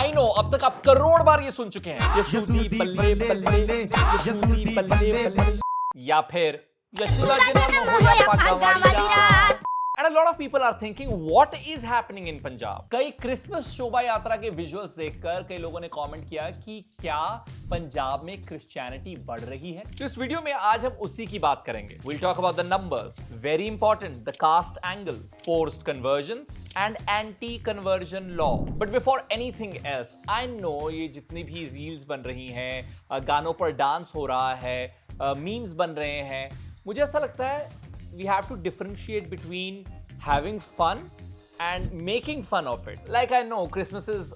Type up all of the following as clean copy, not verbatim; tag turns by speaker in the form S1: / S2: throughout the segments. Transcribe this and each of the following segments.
S1: I know अब तक आप करोड़ बार ये सुन चुके हैं, यशूदी बल्ले बल्ले, यशूदी बल्ले बल्ले, या फिर यशूदा के नाम हो या पगवाड़ी रात। And a lot of people are thinking, what is happening in Punjab? कई क्रिसमस शोभा यात्रा के विजुअल्स देखकर कई लोगों ने कमेंट किया कि क्या पंजाब में क्रिश्चियनिटी बढ़ रही है। तो इस वीडियो में आज हम उसी की बात करेंगे। We'll talk about the numbers, very important, the caste angle, forced conversions and anti-conversion law. But before anything else, I know ये जितनी भी रील्स बन रही हैं, गानों पर डांस हो रहा है, मीम्स बन रहे हैं, मुझे ऐसा लगता है we have to differentiate between having fun and making fun of it. Like I know Christmas is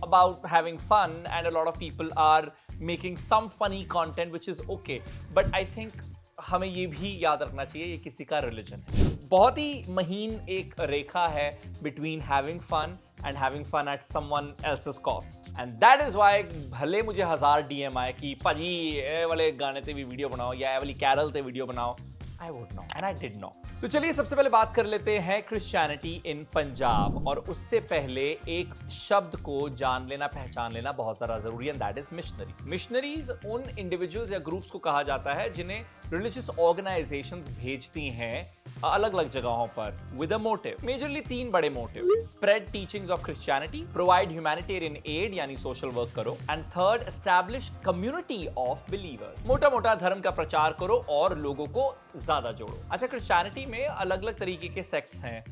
S1: about having fun and a lot of people are making some funny content which is okay. But I think हमें ये भी याद रखना चाहिए ये किसी का religion है। बहुत ही महीन एक रेखा है between having fun and having fun at someone else's cost. And that is why भले मुझे 1000 DM आए कि पाजी ये वाले गाने ते भी वीडियो बनाओ या ये वाली कैरल ते वीडियो बनाओ, I would know and I did know. तो चलिए सबसे पहले बात कर लेते हैं क्रिश्चियनिटी इन पंजाब, और उससे पहले एक शब्द को जान लेना पहचान लेना बहुत ज्यादा जरूरी है, दैट इज मिशनरी। मिशनरीज उन इंडिविजुअल्स या ग्रुप्स को कहा जाता है जिन्हें रिलीजियस ऑर्गेनाइजेशंस भेजती हैं अलग अलग जगहों पर विद अ मोटिव। मेजरली 3 बड़े motive: spread teachings of Christianity, provide humanitarian add यानी सोशल वर्क करो, and third establish community of believers. मोटा मोटा धर्म का प्रचार करो और लोगों को ज्यादा जोड़ो। अच्छा, क्रिश्चियनिटी में अलग अलग तरीके के सेक्ट्स हैं,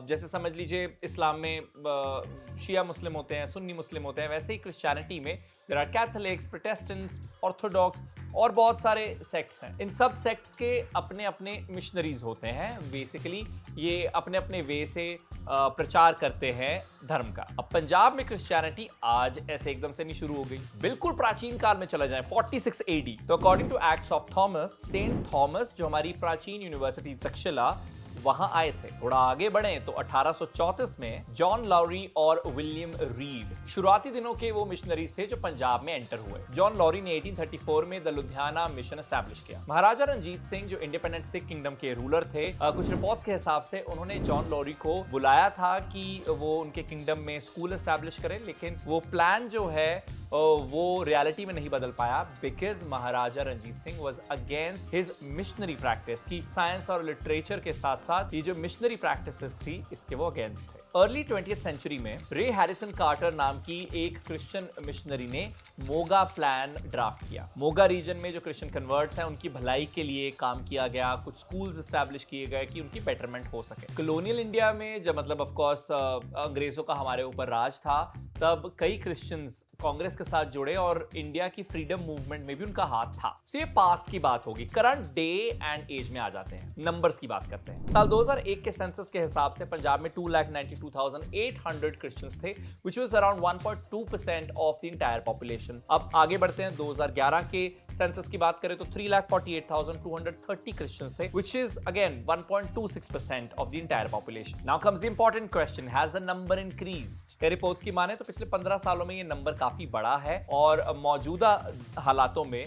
S1: जैसे समझ लीजिए इस्लाम में शिया मुस्लिम होते हैं, सुन्नी मुस्लिम होते हैं, वैसे ही क्रिश्चियनिटी में there are Catholics, Protestants, Orthodox और बहुत सारे सेक्ट्स हैं। इन सब सेक्ट्स के अपने अपने मिशनरीज होते हैं। बेसिकली ये अपने अपने वे से प्रचार करते हैं धर्म का। अब पंजाब में क्रिश्चियनिटी आज ऐसे एकदम से नहीं शुरू हो गई, बिल्कुल प्राचीन काल में चला जाए 46 AD। तो according to Acts of Thomas, Saint Thomas जो हमारी प्राचीन यूनिवर्सिटी तक्षशिला, वहां आए थे। थोड़ा आगे बढ़े तो 1834 में जॉन लॉरी और विलियम रीड शुरुआती दिनों के वो मिशनरीज थे जो पंजाब में एंटर हुए। जॉन लॉरी ने 1834 में द लुधियाना मिशन एस्टैब्लिश किया। महाराजा रंजीत सिंह जो इंडिपेंडेंट सिख किंगडम के रूलर थे, कुछ रिपोर्ट्स के हिसाब से उन्होंने जॉन लॉरी को बुलाया था कि वो उनके किंगडम में स्कूल एस्टैब्लिश करें, लेकिन वो प्लान जो है वो रियलिटी में नहीं बदल पाया because Maharaja Ranjit Singh was against his missionary practice की साइंस और लिटरेचर के साथ साथ ये जो मिशनरी प्रैक्टिसेस थी इसके वो अगेंस्ट थे। अर्ली 20th सेंचुरी में रे हैरिसन कार्टर नाम की एक क्रिश्चियन मिशनरी ने मोगा प्लान ड्राफ्ट किया। मोगा रीजन में जो क्रिश्चियन कन्वर्ट्स हैं उनकी भलाई के लिए काम किया गया, कुछ स्कूल्स एस्टैब्लिश किए गए कि उनकी बेटरमेंट हो सके। कॉलोनियल इंडिया में जब मतलब ऑफ कोर्स अंग्रेजों का हमारे ऊपर राज था, तब कई क्रिश्चियंस कांग्रेस के साथ जुड़े और इंडिया की फ्रीडम मूवमेंट में भी उनका हाथ था। सो ये पास्ट की बात होगी। करंट डे एंड एज में आ जाते हैं, नंबर्स की बात करते हैं। साल 2001 के सेंसस के हिसाब से पंजाब में 2,92,800 क्रिश्चियंस थे, which was around 1.2% of the entire population. अब आगे बढ़ते हैं, 2011 के सेंसस की बात करें तो 3,48,230 क्रिश्चियंस थे, which is again 1.26% of the entire population. Now comes the important question, has the number increased? Reports की माने तो पिछले 15 सालों में ये नंबर काफी बड़ा है और मौजूदा हालातों में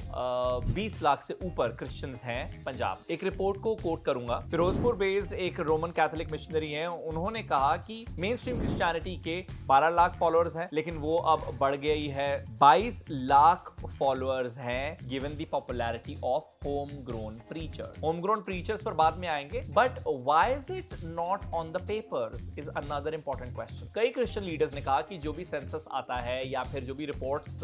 S1: 20 लाख से ऊपर क्रिश्चियंस हैं पंजाब। एक रिपोर्ट को कोट करूंगा, फिरोजपुर बेस्ड एक रोमन कैथोलिक मिशनरी हैं, उन्होंने कहा कि मेन स्ट्रीम क्रिश्चियनिटी के 12 लाख फॉलोअर्स हैं, लेकिन वो अब बढ़ गई है 22 लाख फॉलोअर्स हैं given the popularity of home grown preachers. Home grown preachers पर बाद में आएंगे, but why is it not on the papers is another important question. कई क्रिश्चियन लीडर्स ने कहा कि जो भी सेंसस आता है या फिर जो भी रिपोर्ट्स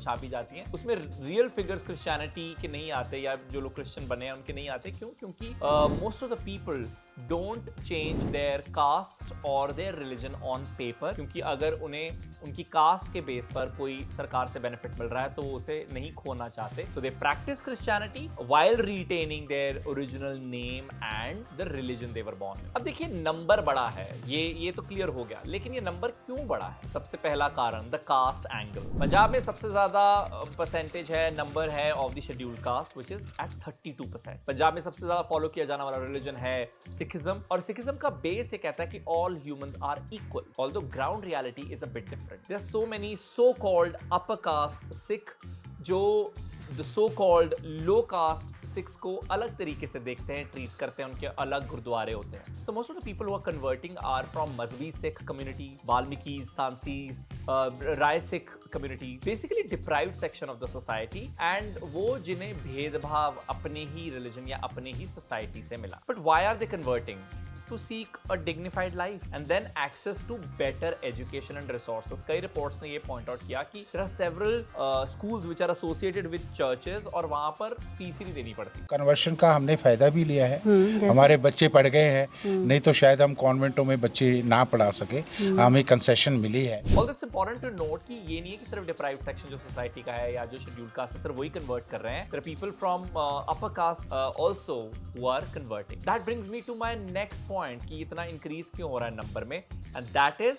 S1: छापी जाती हैं उसमें रियल फिगर्स क्रिश्चियनिटी के नहीं आते, या जो लोग क्रिश्चियन बने हैं उनके नहीं आते। क्यों? क्योंकि most of the people don't change their caste और देयर रिलीजन ऑन पेपर, क्योंकि अगर उन्हें उनकी कास्ट के बेस पर कोई सरकार से बेनिफिट मिल रहा है तो वो उसे नहीं खोना चाहते। तो they practice Christianity while retaining their original name and the religion they were born. अब देखिए नंबर बड़ा है, ये तो क्लियर हो गया, लेकिन ये नंबर क्यों बड़ा है? सबसे पहला कारण द कास्ट एंगल। पंजाब में सबसे ज्यादा परसेंटेज है, नंबर है of the scheduled caste which is at 32%। Punjab में सबसे ज्यादा फॉलो किया जाने वाला रिलीजन है सिखिज्म, और सिखिज्म का बेस ये कहता है कि all humans are equal, although ground reality is a bit different. There are so many so called upper caste Sikh जो the so called low caste Sikhs को अलग तरीके से देखते हैं, ट्रीट करते हैं, उनके अलग गुरुद्वारे होते हैं. So most of the people who are converting are from Mazhabi Sikh community, Valmiki, Sansis, Rai Sikh community, basically deprived section of the society, and वो जिन्हें भेदभाव अपने ही रिलीजन या अपने ही सोसाइटी से मिला. But why are they converting? To seek a dignified life and then access to better education and resources. कई reports ने ये point out किया कि there are several schools which are associated with churches और वहाँ पर फीस ही नहीं देनी पड़ती.
S2: कन्वर्शन का हमने फायदा भी लिया है. हमारे बच्चे पढ़ गए हैं, नहीं तो शायद हम कॉन्वेंटों में बच्चे ना पढ़ा सके. हमें कंसेशन मिली है.
S1: Although it's important to note कि ये नहीं है कि सिर्फ deprived section जो society का है या जो scheduled caste है सिर्फ वही convert कर रहे हैं. There are people from upper caste also who are converting. That brings me to my next point कि इतना इंक्रीज क्यों हो रहा है नंबर में, and that is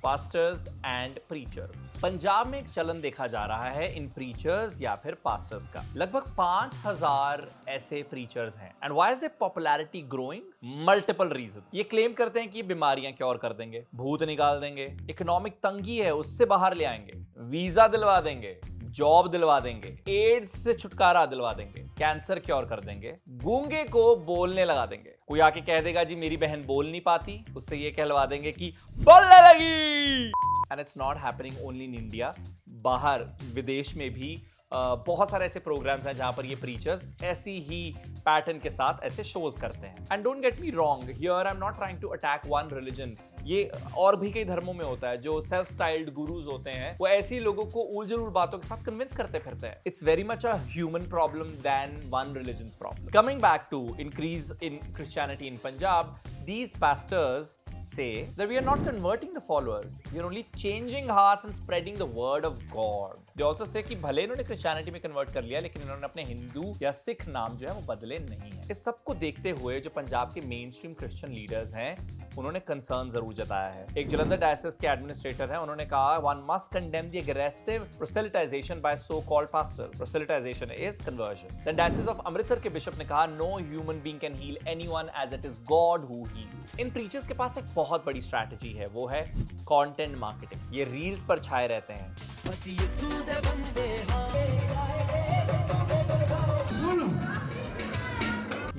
S1: pastors and preachers. Punjab में एक चलन देखा जा रहा है इन प्रीचर्स या फिर पास्टर्स का. लगभग 5000 ऐसे प्रीचर्स हैं. And why is the popularity growing? Multiple reason. ये क्लेम करते हैं कि बीमारियां क्योर कर देंगे, भूत निकाल देंगे, इकोनॉमिक तंगी है उससे बाहर ले आएंगे, वीजा दिलवा देंगे, जॉब दिलवा देंगे, एड्स से छुटकारा दिलवा देंगे, कैंसर क्योर कर देंगे, गूंगे को बोलने लगा देंगे. कोई आके कह देगा जी मेरी बहन बोल नहीं पाती, उससे ये कहलवा देंगे कि बोलने लगी. And it's not happening only in India. बाहर विदेश में भी बहुत सारे ऐसे प्रोग्राम्स हैं जहां पर ये प्रीचर्स ऐसी ही पैटर्न के साथ ऐसे शोज करते हैं. And don't get me wrong, here I am not trying to attack one religion. ये और भी कई धर्मों में होता है. जो सेल्फ स्टाइल्ड गुरुज होते हैं वो ऐसे लोगों को उलझुल बातों के साथ कन्विंस करते फिरते हैं. It's very much a human problem than one religion's problem. Coming back to increase in Christianity in Punjab, these pastors say that we are not converting the followers, we are only changing hearts and spreading the word of God. They also say कि भले इन्होंने Christianity में convert कर लिया लेकिन इन्होंने अपने हिंदू या सिख नाम जो है वो बदले नहीं है. इस सब को देखते हुए जो पंजाब के मेन स्ट्रीम क्रिश्चियन लीडर्स हैं उन्होंने कंसर्न जरूर जताया है. एक जलंधर डायसिस के एडमिनिस्ट्रेटर हैं, उन्होंने कहा one must condemn the aggressive proselytization by so-called pastors. Proselytization is conversion. Then diocese of Amritsar के बिशप ने कहा no human being can heal anyone as it is God who heals. In preachers के पास एक बहुत बड़ी स्ट्रैटेजी है, वो है कंटेंट मार्केटिंग. ये रील्स पर छाए रहते हैं,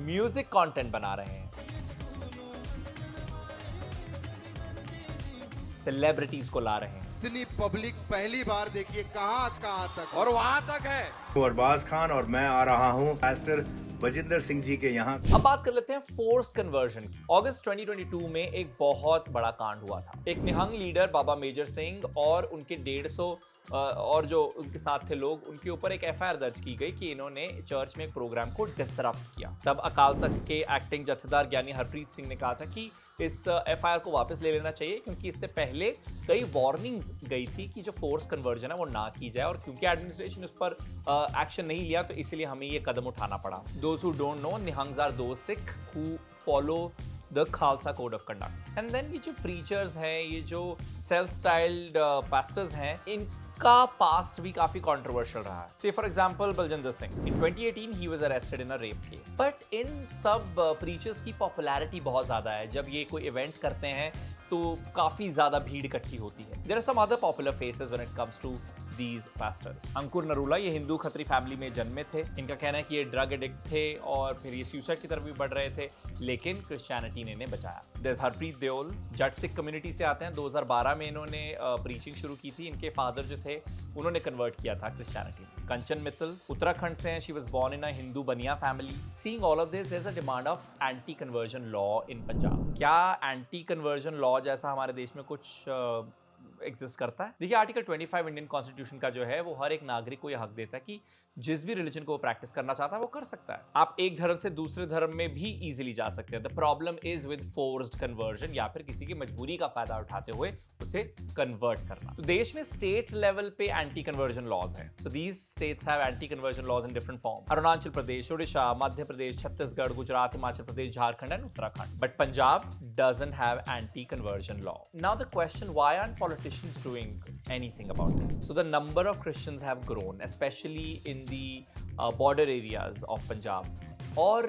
S1: म्यूजिक कंटेंट बना रहे हैं, सेलिब्रिटीज को ला रहे हैं.
S3: इतनी पब्लिक पहली बार देखिए कहां तक, और वहां तक है.
S4: अरबाज खान और मैं आ रहा हूं पास्टर बजिंदर सिंह जी के यहाँ.
S1: अब बात कर लेते हैं फोर्स्ड कन्वर्जन की. अगस्त 2022 में एक बहुत बड़ा कांड हुआ था. एक निहंग लीडर बाबा मेजर सिंह और उनके 150 और जो उनके साथ थे लोग, उनके ऊपर एक एफआईआर दर्ज की गई कि इन्होंने चर्च में एक प्रोग्राम को डिसरप्ट किया. तब अकाल तख्त के एक्टिंग जत्थेदार ज्ञानी हरप्रीत सिंह ने कहा था कि इस एफआईआर को वापस ले लेना चाहिए क्योंकि इससे पहले कई वार्निंग्स गई थी कि जो फोर्स कन्वर्जन है वो ना की जाए, और क्योंकि एडमिनिस्ट्रेशन उस पर एक्शन नहीं लिया तो इसलिए हमें ये कदम उठाना पड़ा. Those who don't know, Nihangs are those Sikh who follow the Khalsa code of conduct. And then ये जो प्रीचर्स हैं, ये जो सेल्फ स्टाइल्ड पास्टर्स हैं, इनका पास्ट भी काफी कंट्रोवर्शियल रहा है. से for example Baljinder Singh, in 2018 he was arrested in a rape case. But in सब प्रीचर्स की पॉपुलैरिटी बहुत ज्यादा है. जब ये कोई इवेंट करते हैं तो काफी ज्यादा भीड़ इकट्ठी होती है. There are some other popular faces when it comes to these pastors. Ankur Narula ये हिंदू खत्री फैमिली में जन्मे थे. इनका कहना है कि ये ड्रग एडिक्ट थे और फिर ये सुसाइड की तरफ भी बढ़ रहे थे, लेकिन क्रिश्चियनिटी ने इन्हें बचाया. There's हरप्रीत देओल, जट सिख कम्युनिटी से आते हैं. 2012 में इन्होंने प्रीचिंग शुरू की थी. इनके फादर जो थे उन्होंने कन्वर्ट किया था क्रिश्चियनिटी. कंचन मित्तल उत्तराखंड से हैं. She was born in a Hindu Bania family. Seeing all of this, there is a demand of anti conversion law in Punjab. क्या एंटी कन्वर्जन लॉ जैसा हमारे देश में कुछ एग्जिस्ट करता है? देखिए, आर्टिकल 25 इंडियन कॉन्स्टिट्यूशन का जो है वो हर एक नागरिक को यह हक देता है कि जिस भी रिलीजन को वो प्रैक्टिस करना चाहता है वो कर सकता है. आप एक धर्म से दूसरे धर्म में भी इजीली जा सकते हैं. The problem is with forced conversion, या फिर किसी की मजबूरी का फायदा उठाते हुए उसे कन्वर्ट करना. तो देश में स्टेट लेवल पे एंटी कन्वर्जन लॉज हैं. So these states have anti conversion laws in different form. Arunachal Pradesh, Orissa, Madhya Pradesh, Chhattisgarh, Gujarat, Himachal Pradesh, Jharkhand and Uttarakhand. But Punjab doesn't have anti conversion law. Now the question, why aren't politicians doing anything about it? So the number of Christians have grown, especially in the border areas of Punjab. और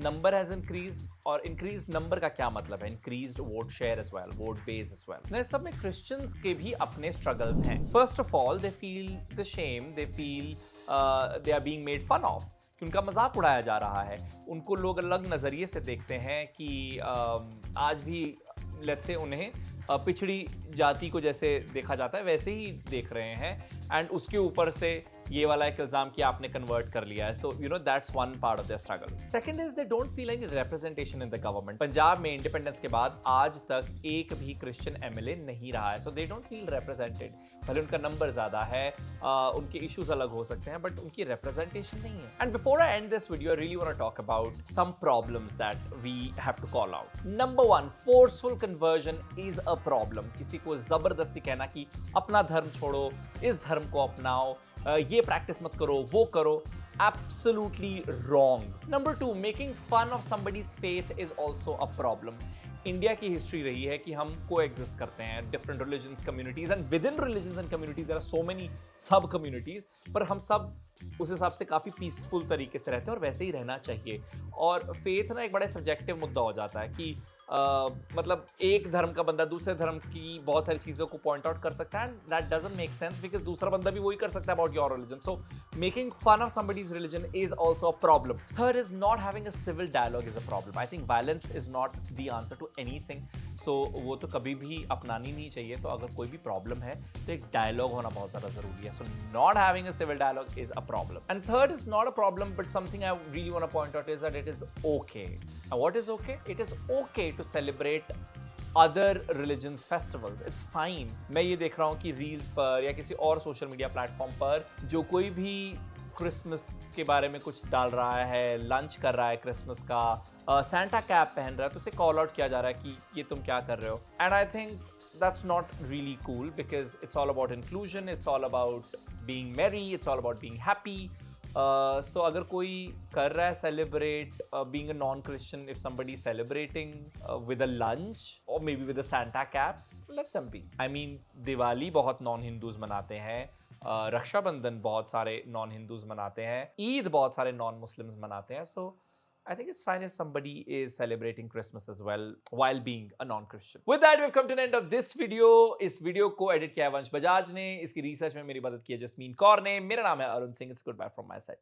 S1: number has increased. और increased number का क्या मतलब है? Increased vote share as well, vote base as well. इस सब में Christians के भी अपने struggles हैं. First of all, they feel the shame, they feel they are being made fun of, कि उनका मजाक उड़ाया जा रहा है, उनको लोग अलग नज़रिए से देखते हैं कि आज भी लेट्स से उन्हें पिछड़ी जाति को जैसे देखा जाता है वैसे ही देख रहे हैं, एंड उसके ऊपर से ये वाला एक इल्जाम कि आपने कन्वर्ट कर लिया है. So you know that's one part of their struggle. Second is they don't feel any representation in the government. Punjab में इंडिपेंडेंस के बाद आज तक एक भी क्रिश्चियन एमएलए नहीं रहा है, सो दे डोंट फील रिप्रेजेंटेड. भले उनका नंबर ज्यादा है, उनके इश्यूज अलग हो सकते हैं, बट उनकी रिप्रेजेंटेशन नहीं है. And before I end this video I really want to talk about some problems that we have to call out. Number 1, forceful conversion is a problem. किसी को जबरदस्ती कहना कि अपना धर्म छोड़ो, इस धर्म को अपनाओ, ये प्रैक्टिस मत करो, वो करो, absolutely wrong. Number 2, making fun of somebody's faith is also a problem. India की हिस्ट्री रही है कि हम को एग्जिस्ट करते हैं different religions communities, and within religions and communities there are so many sub communities, पर हम सब उस हिसाब से काफ़ी पीसफुल तरीके से रहते हैं और वैसे ही रहना चाहिए. और फेथ ना एक बड़ा सब्जेक्टिव मुद्दा हो जाता है कि मतलब एक धर्म का बंदा दूसरे धर्म की बहुत सारी चीज़ों को पॉइंट आउट कर सकता है, and that doesn't make sense because दूसरा बंदा भी वही कर सकता है about your religion. So making fun of somebody's religion is also a problem. Third is not having a civil dialogue is a problem. I think violence is not the answer to anything. So वो तो कभी भी अपनानी नहीं चाहिए. तो अगर कोई भी प्रॉब्लम है तो एक डायलॉग होना बहुत ज़्यादा ज़रूरी है. So not having a civil dialogue is a problem. And third is not a problem, but something I really want to point out is that it is okay. And what is okay? It is okay to celebrate other religions festivals. It's fine. मैं ये देख रहा हूँ कि reels पर या किसी और सोशल मीडिया प्लेटफॉर्म पर जो कोई भी क्रिसमस के बारे में कुछ डाल रहा है, लंच कर रहा है क्रिसमस का, सैंटा कैप पहन रहा है, तो उसे कॉल आउट किया जा रहा है कि ये तुम क्या कर रहे हो. And I think that's not really cool because it's all about inclusion, it's all about being merry, it's all about being happy. So अगर कोई कर रहा है celebrate being a non-Christian, if somebody is celebrating with a lunch or maybe with a Santa cap, let them be. I mean Diwali बहुत non-Hindus मनाते हैं, रक्षाबंधन बहुत सारे non-Hindus मनाते हैं, ईद बहुत सारे non-Muslims मनाते हैं. So I think it's fine if somebody is celebrating Christmas as well while being a non-Christian. With that, we've come to the end of this video. इस वीडियो को एडिट किया है वंश बजाज ने, इसकी रिसर्च में मेरी मदद की है जस्मीन कौर ने. मेरा नाम है Arun Singh. It's goodbye from my side.